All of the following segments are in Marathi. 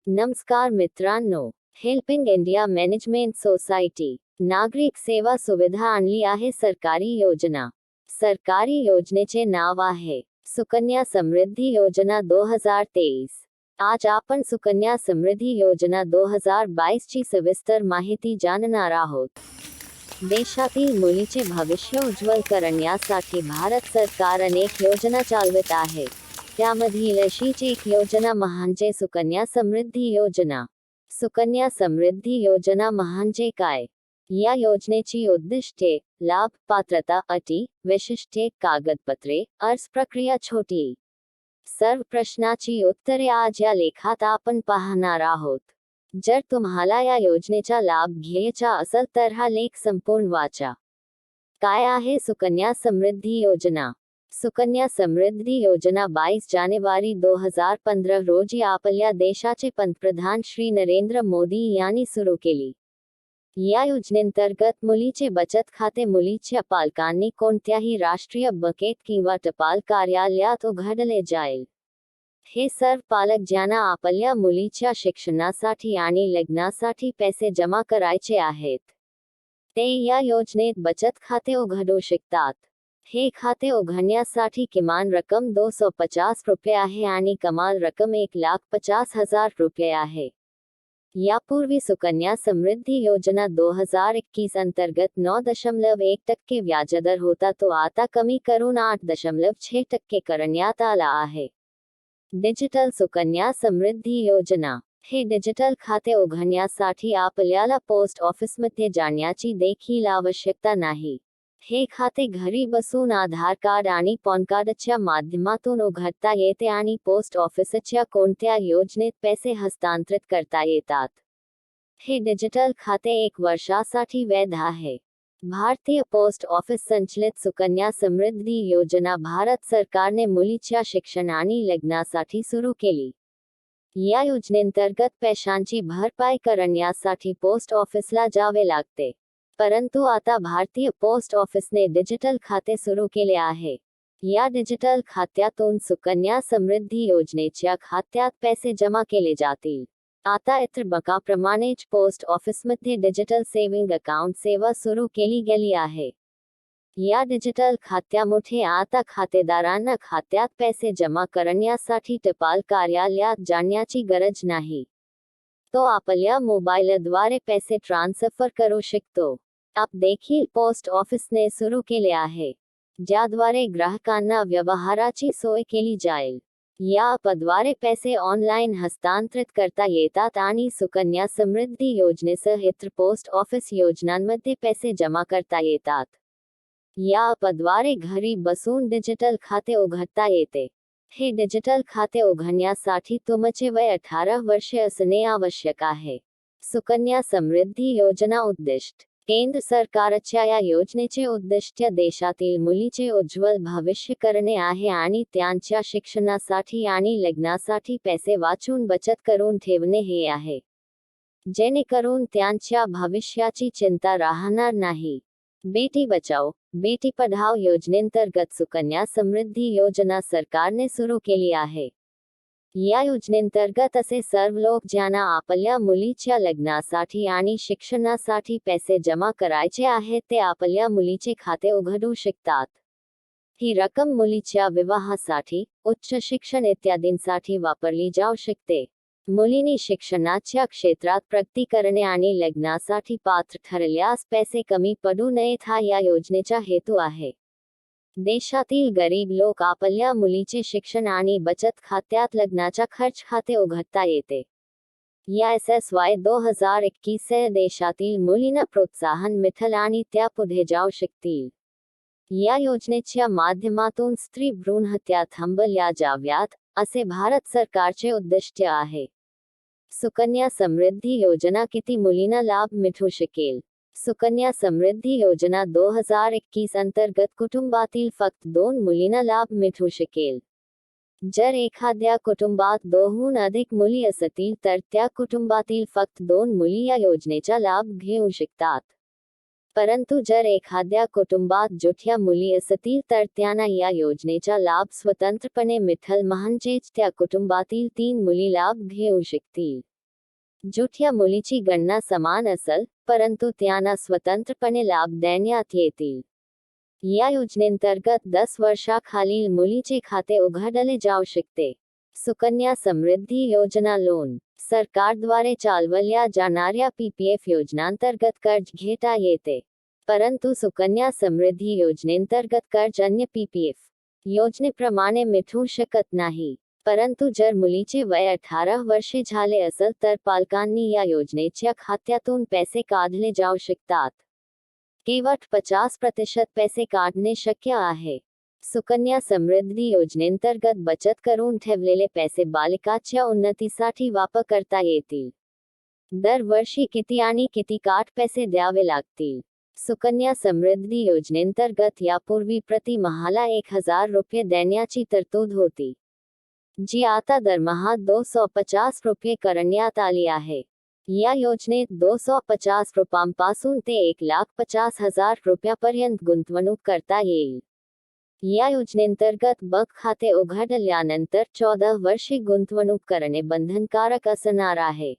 नमस्कार मित्रांनो, हेल्पिंग इंडिया मॅनेजमेंट सोसायटी नागरिक सेवा सुविधा आणली आहे सरकारी योजना. सरकारी योजनेचे नाव आहे सुकन्या समृद्धी योजना 2023. आज आपण सुकन्या समृद्धी योजना 2022 ची सविस्तर माहिती जाणणार आहोत. देशातील मुलीचे भविष्य उज्ज्वल करण्यासाठी भारत सरकार अनेक योजना चालवत आहे. त्यामधील अशीच एक योजना म्हणजे सुकन्या समृद्धी योजना. सुकन्या समृद्धी योजना म्हणजे काय? या योजनेची उद्दिष्टे, लाभ, पात्रता, अटी, वैशिष्ट्ये, कागदपत्रे, अर्ज प्रक्रिया छोटी. सर्व प्रश्नाची उत्तरे आज या लेखात आपण पाहणार आहोत. जर तुम्हाला या योजनेचा लाभ घ्यायचा असेल तर हा लेख संपूर्ण वाचा. काय आहे सुकन्या समृद्धी योजना? सुकन्या समृद्धी योजना 22 जानेवारी 2015 रोजी आपल्या देशाचे पंतप्रधान श्री नरेंद्र मोदी यांनी सुरू केली. या योजनेंतर्गत मुलीचे बचत खाते मुलीच्या पालकांनी कोणत्याही राष्ट्रीय बकेट किंवा टपाल कार्यालयात उघडले जाईल. हे सर्व पालक ज्यांना आपल्या मुलीच्या शिक्षणासाठी आणि लग्नासाठी पैसे जमा करायचे आहेत, ते या योजनेत बचत खाते उघडू शकतात. हे खाते उघडण्यासाठी किमान रक्कम 250 रुपये आहे आणि कमाल रक्कम 1,50,000 रुपये आहे. यापूर्वी सुकन्या समृद्धी योजना 2021 अंतर्गत 9.1% व्याजदर होता, तो आता कमी करून 8.6% करण्यात आला आहे. डिजिटल सुकन्या समृद्धी योजना. हे डिजिटल खाते उघडण्यासाठी आपल्याला पोस्ट ऑफिसमध्ये जाण्याची देखील आवश्यकता नाही. हे खाते घरी बसून आधार कार्ड आणि पॅन कार्डच्या माध्यमातून उघडता येते आणि पोस्ट ऑफिसच्या कोणत्या योजनेत पैसे हस्तांतरित करता येतात. हे डिजिटल खाते 1 वर्षासाठी वैध आहे. भारतीय पोस्ट ऑफिस संचलित सुकन्या समृद्धी योजना भारत सरकारने मुलीच्या शिक्षण आणि लग्नासाठी सुरू केली. या योजनेंतर्गत पैशांची भरपाई करण्यासाठी पोस्ट ऑफिसला जावे लागते. परंतु आता भारतीय पोस्ट ऑफिसने डिजिटल खाते सुरू केले आहे. या डिजिटल खात्यातून सुकन्या समृद्धी योजनेच्या खात्यात पैसे जमा केले जातील. आता इतर बँकांप्रमाणेच पोस्ट ऑफिसमध्ये डिजिटल सेव्हिंग अकाउंट सेवा सुरू केली गेली आहे. या डिजिटल खात्यामुळे आता खातेदारांना खात्यात पैसे जमा करण्यासाठी टपाल कार्यालयात जाण्याची गरज नाही. तो आपल्या मोबाईलद्वारे पैसे ट्रान्सफर करू शकतो. ॲप देखील पोस्ट ऑफिसने सुरू केले आहे, ज्याद्वारे ग्राहकांना व्यवहाराची सोय केली जाईल. या ॲपद्वारे पैसे ऑनलाईन हस्तांतरित करता येतात आणि सुकन्या समृद्धी योजनेसह इतर पोस्ट ऑफिस योजनांमध्ये पैसे जमा करता येतात. या ॲपद्वारे घरी बसून डिजिटल खाते उघडता येते. हे डिजिटल खाते उघडण्यासाठी तुमचे वय 18 वर्षे असणे आवश्यक आहे. सुकन्या समृद्धी योजना उद्दिष्ट. केंद्र सरकारच्या या योजनेचे उद्दिष्ट देशातील मुलीचे उज्ज्वल भविष्य करणे आहे आणि त्यांच्या शिक्षणासाठी आणि लग्नासाठी पैसे वाचून बचत करून ठेवणे हे आहे, जेणेकरून त्यांच्या भविष्याची चिंता राहणार नाही. बेटी बचाओ बेटी पढाओ योजनेंतर्गत सुकन्या समृद्धी योजना सरकारने सुरू केली आहे. या योजनेंतर्गत असे सर्व लोक ज्यांना आपल्या मुलीच्या लग्नासाठी आणि शिक्षणासाठी पैसे जमा करायचे आहेत, ते आपल्या मुलीचे खाते उघडू शकतात. ही रक्कम मुलीच्या विवाहासाठी, उच्च शिक्षण इत्यादींसाठी वापरली जाऊ शकते. मुलींनी शिक्षणाच्या क्षेत्रात प्रगती करणे आणि लग्नासाठी पात्र ठरल्यास पैसे कमी पडू नयेत हा या योजनेचा हेतू आहे. देशातील गरीब लोक आपल्या मुलीचे शिक्षण आणि बचत खात्यात लग्नाचा खर्च खाते उघडता येते. या SSY 2021 देशातील मुलींना प्रोत्साहन मिळेल आणि त्या पुढे जाऊ शकतील. या योजनेच्या माध्यमातून स्त्री भ्रूणहत्या थांबवल्या जाव्यात, असे भारत सरकारचे उद्दिष्ट आहे. सुकन्या समृद्धी योजना किती मुलींना लाभ मिळू शकेल? सुकन्या समृद्धी योजना 2021 अंतर्गत कुटुंबातील फक्त 2 मुलींना लाभ मिळू शकेल. जर एखाद्या कुटुंबात 2हून अधिक मुली असतील तर त्या कुटुंबातील फक्त 2 मुली या योजनेचा लाभ घेऊ शकतात. परंतु जर एखाद्या कुटुंबात जोठ्या मुली असतील तर त्यांना या योजनेचा लाभ स्वतंत्रपणे मिळेल, म्हणजेच त्या कुटुंबातील 3 मुली लाभ घेऊ शकतील. जुठ्या मुलीची गणना समान असेल, परंतु त्यांना स्वतंत्रपणे लाभ देण्यात येतील. या योजनेंतर्गत 10 वर्षाखालील मुलीचे खाते उघडले जाऊ शकते. सुकन्या समृद्धी योजना लोन. सरकारद्वारे चालवल्या जाणाऱ्या पीपीएफ योजनांतर्गत कर्ज घेता येते. परंतु सुकन्या समृद्धी योजनेंतर्गत कर्ज अन्य पीपीएफ योजनेप्रमाणे मिळू शकत नाही. परंतु जर मुलीचे वय 18 वर्षे झाले असेल तर पालकांनी या योजनेच्या खात्यातून पैसे काढले जाऊ शकतात. केवळ 50% पैसे काढणे शक्य आहे. सुकन्या समृद्धी योजनेंतर्गत बचत करून ठेवलेले पैसे बालिकाच्या उन्नतीसाठी वापर करता येतील. दरवर्षी किती आणि किती काट पैसे द्यावे लागतील? सुकन्या समृद्धी योजनेंतर्गत यापूर्वी प्रति माहाला 1000 रुपये देण्याची तरतूद होती, जी आता दरमहा 250 रुपये करण्यात आली आहे. या योजनेत 250 रुपयांपासून ते 1,50,000 रुपयापर्यंत गुंतवणूक करता येईल. या योजनेंतर्गत बँक खाते उघडल्यानंतर 14 वर्षे गुंतवणूक करणे बंधनकारक असणार आहे.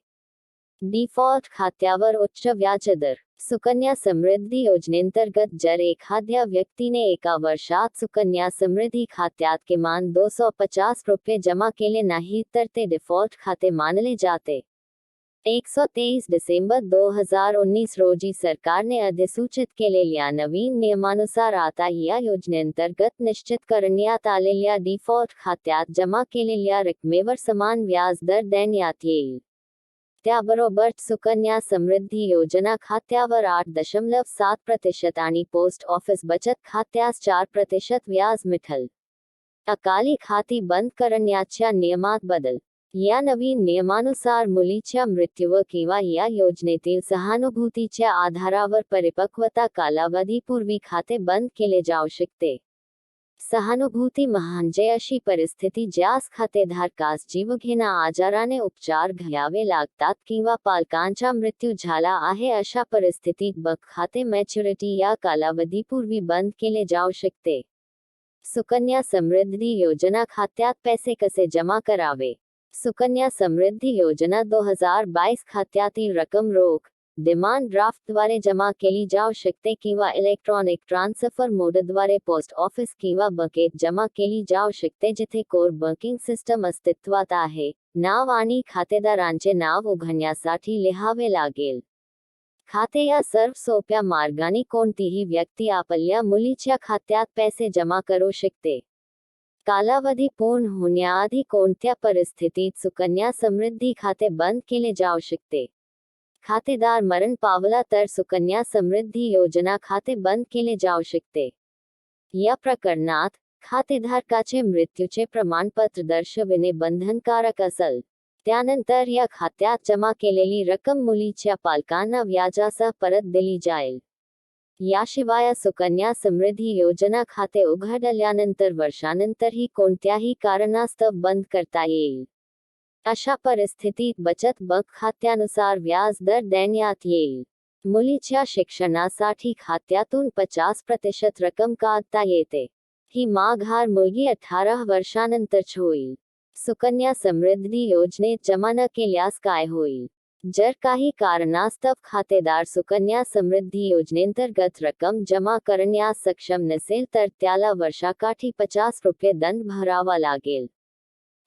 डिफॉल्ट खात्यावर उच्च व्याजदर. सुकन्या समृद्धी योजनेंतर्गत जर एखाद्या व्यक्तीने एका वर्षात सुकन्या समृद्धी खात्यात किमान 250 रुपये जमा केले नाही तर ते डिफॉल्ट खाते मानले जाते. 123 डिसेंबर 2019 रोजी सरकारने अधिसूचित केलेल्या नवीन नियमानुसार आता या योजनेंतर्गत निश्चित करण्यात आलेल्या डिफॉल्ट खात्यात जमा केलेल्या रकमेवर समान व्याज दर देण्यात येईल. त्याबरोबर सुकन्या समृद्धी योजना खात्यावर 8.7% आणि पोस्ट ऑफिस बचत खात्यास 4% व्याज मिळेल. अकाली खाती बंद करण्याच्या नियमात बदल. या नवीन नियमानुसार मुलीच्या मृत्यू किंवा या योजनेतील सहानुभूतीच्या आधारावर परिपक्वता कालावधीपूर्वी खाते बंद केले जाऊ शकते. सहानुभूती म्हणजे अशी परिस्थिती ज्यास खातेधारकास जीवघेण्या आजाराने उपचार घ्यावे लागतात किंवा पालकांचा मृत्यू झाला आहे. अशा परिस्थितीत बँक खाते मॅच्युरिटी या कालावधीपूर्वी बंद केले जाऊ शकते. सुकन्या समृद्धी योजना खात्यात पैसे कसे जमा करावे? सुकन्या समृद्धी योजना 2022 खात्यातील रक्कम रोख, डिमांड ड्राफ्टद्वारे जमा केली जाऊ शकते किंवा इलेक्ट्रॉनिक ट्रान्सफर मोडद्वारे पोस्ट ऑफिस किंवा बँकेत जमा केली जाऊ शकते जिथे कोर बँकिंग सिस्टम अस्तित्वात आहे. नाव आणि खातेदारांचे नाव उघडण्यासाठी लिहावे लागेल. खाते या सर्व सोप्या मार्गाने कोणतीही व्यक्ती आपल्या मुलीच्या खात्यात पैसे जमा करू शकते. कालावधी पूर्ण होण्याआधी कोणत्या परिस्थितीत सुकन्या समृद्धी खाते बंद केले जाऊ शकते? खातेदार मरण पावला तर सुकन्या समृद्धी योजना खाते बंद केले जाऊ शकते. या प्रकरणात खातेधारकाचे मृत्यूचे प्रमाणपत्र दर्शविणे बंधनकारक असेल. त्यानंतर या खात्यात जमा केलेली रक्कम मुलीच्या पालकांना व्याजासह परत दिली जाईल. याशिवाय सुकन्या समृद्धी योजना खाते उघडल्यानंतर वर्षानंतरही कोणत्याही कारणास्तव बंद करता येईल. अशा परिस्थितीत बचत बँक खात्यानुसार व्याज दर देण्यात येईल. मुलीच्या शिक्षणासाठी खात्यातून 50% रक्कम काढता येते. ही माघार मुलगी 18 वर्षानंतरच होईल. सुकन्या समृद्धी योजनेत जमा न केल्यास काय होईल? जर काही कारणास्तव खातेदार सुकन्या समृद्धी योजनेंतर्गत रक्कम जमा करण्यास सक्षम नसेल तर त्याला वर्षाकाठी 50 रुपये दंड भरावा लागेल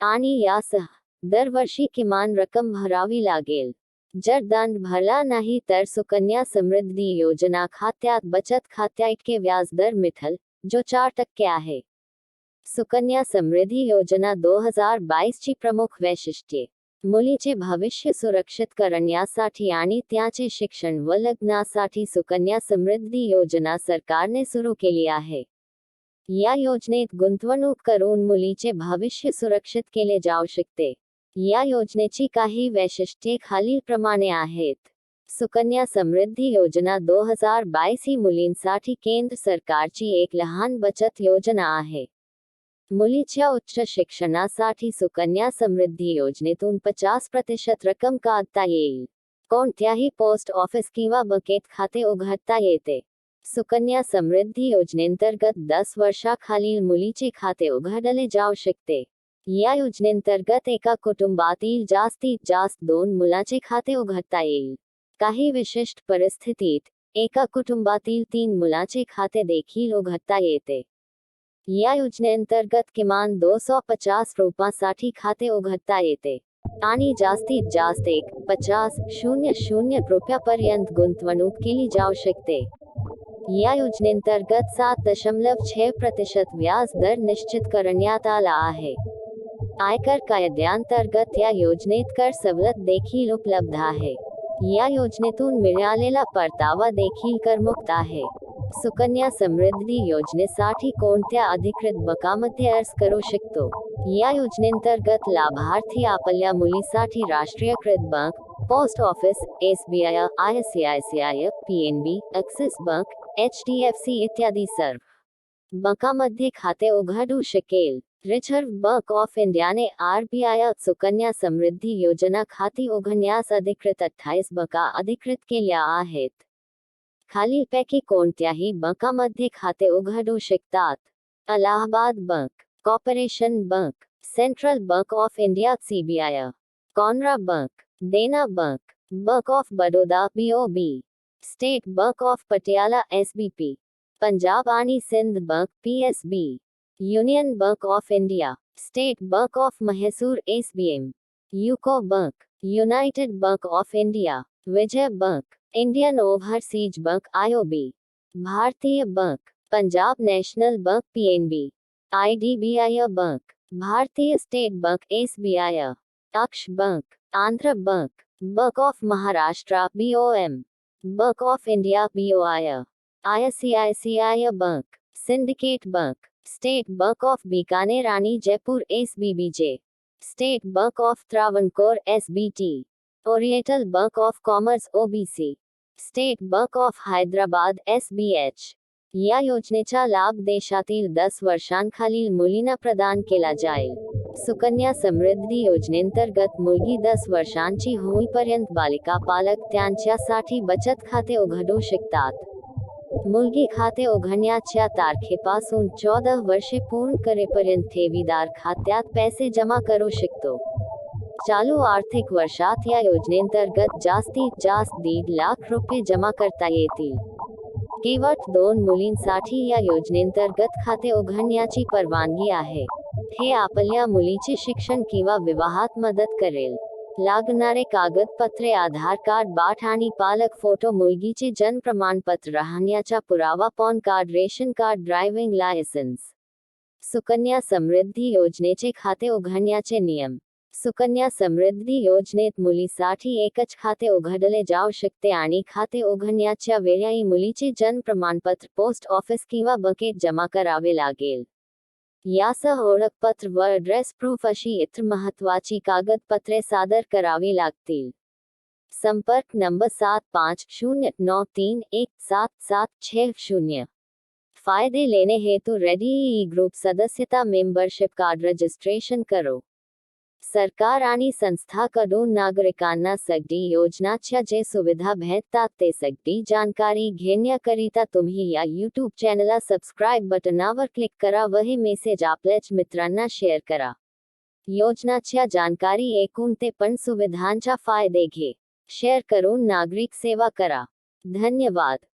आणि यासह दरवर्षी किमान रक्कम भरावी लागेल. जर दंड भरला नाही तर सुकन्या समृद्धी योजना खात्यात बचत खात्याइतके व्याज दर मिळेल, जो 4% आहे. सुकन्या समृद्धी योजना 2022 ची प्रमुख वैशिष्ट्ये. मुलीचे भविष्य सुरक्षित करण्यासाठी आणि त्याचे शिक्षण व लग्नासाठी सुकन्या समृद्धी योजना सरकारने सुरू केली आहे. या योजनेत गुंतवणूक करून मुलीचे भविष्य सुरक्षित केले जाऊ शकते. या योजनेची काही वैशिष्ट्ये खालीलप्रमाणे आहेत. सुकन्या समृद्धी योजना 2022 ही मुलींसाठी केंद्र सरकारची एक लहान बचत योजना आहे. मुलीच्या उच्च शिक्षणासाठी सुकन्या समृद्धी योजनेतून 50% रक्कम काढता येईल. कोणत्याही पोस्ट ऑफिस किंवा बँकेत खाते उघडता येते. सुकन्या समृद्धी योजनेंतर्गत 10 वर्षाखालील मुलीचे खाते उघडले जाऊ शकते. या योजनेंतर्गत एका कुटुंबातील जास्तीत जास्त 2 मुलांचे खाते उघडता येईल. काही विशिष्ट परिस्थितीत एका कुटुंबातील 3 मुलांचे खाते देखील उघडता येते. या योजनेअंतर्गत किमान 250 रुपयांसाठी खाते उघडता येते आणि जास्तीत जास्त 1,50,00 रुपयापर्यंत गुंतवणूक केली जाऊ शकते. या योजनेअंतर्गत 7.6% व्याज दर निश्चित करण्यात आला आहे. आयकर कायद्याअंतर्गत या योजनेत कर सवलत देखील उपलब्ध आहे. या योजनेतून मिळालेला परतावा देखील करमुक्त आहे. सुकन्या समृद्धी योजनेसाठी कोणत्या अधिकृत बँकांमध्ये अर्ज करू शकतो? या योजनेअंतर्गत लाभार्थी आपल्या मुलीसाठी राष्ट्रीयकृत bank, post office, SBI, ICICI, PNB, axis bank, HDFC इत्यादी सर्व बँकांमध्ये खाते उघडू शकेल. रिझर्व्ह बँक ऑफ इंडियाने RBI सुकन्या समृद्धी योजना खाती उघडण्यास अधिकृत 28 बँका अधिकृत केल्या आहेत. खालीलपैकी कोणत्याही बँकांमध्ये खाते उघडू शकतात? Allahabad bank, corporation bank, central bank of India CBI, Canara bank, Dena bank, bank of Baroda BOB, state bank of Patiala SBP, Punjab आणि Sindh bank PSB, union bank of India, state bank of Mysore SBM, UCO bank, united bank of India, Vijay bank, Indian overseas bank IOB, Bharatiya bank, Punjab national bank PNB, IDBI bank, Bharatiya state bank SBI, Axis bank, Andhra bank, bank of Maharashtra BOM, bank of India BOI, ICICI bank, syndicate bank, state bank of Bikaner आणि Jaipur SBBJ, state bank of Travancore SBT, oriental bank of commerce OBC, state bank of Hyderabad SBH. या योजनेचा लाभ देशातील 10 वर्षांखालील मुलींना प्रदान केला जाईल. सुकन्या समृद्धी योजनेंतर्गत मुलगी 10 वर्षांची होईपर्यंत बालिका पालक त्यांच्यासाठी बचत खाते उघडू शकतात. मुलगी खाते उघडण्याच्या तारखेपासून 14 वर्षे पूर्ण करेपर्यंत ठेवीदार खात्यात पैसे जमा करू शकतो. चालू आर्थिक वर्षात या योजनेंतर्गत जास्तीत जास्त 1.5 लाख रुपये जमा करता येतील. केवळ 2 मुलींसाठी या योजनेंतर्गत खाते उघडण्याची परवानगी आहे. हे आपल्या मुलीचे शिक्षण किंवा विवाहात मदत करेल. लागणारे कागदपत्रे आधार कार्ड, बाठ आणि पालक फोटो, मुलगीचे जन्म प्रमाणपत्र, राहण्याचा पुरावा, pan card, ration card, driving licence. Sukanya Samriddhi योजनेचे खाते उघडण्याचे नियम. सुकन्या समृद्धी योजनेत मुलीसाठी एकच खाते उघडले जाऊ शकते आणि खाते उघडण्याच्या वेळी मुलीचे जन्म प्रमाणपत्र पोस्ट ऑफिस किंवा बँकेत जमा करावे लागेल. यासह ओळखपत्र व ॲड्रेस प्रूफ अशी इतर महत्त्वाची कागदपत्रे सादर करावी लागतील. संपर्क नंबर 7509317760. फायदे लेने हेतु रेडी ग्रुप सदस्यता मेंबरशिप कार्ड रजिस्ट्रेशन करो. सरकार आणि संस्थांकडून नागरिकांना सगळी योजनांच्या जे सुविधा भेटतात ते सगळी जानकारी घेण्याकरिता तुम्ही या YouTube चॅनलला सबस्क्राईब बटनावर क्लिक करा व हे मेसेज आपल्या मित्रांना शेअर करा. योजनाच्या जानकारी ऐकून ते पण सुविधांचा फायदे घे. शेअर करून नागरिक सेवा करा. धन्यवाद.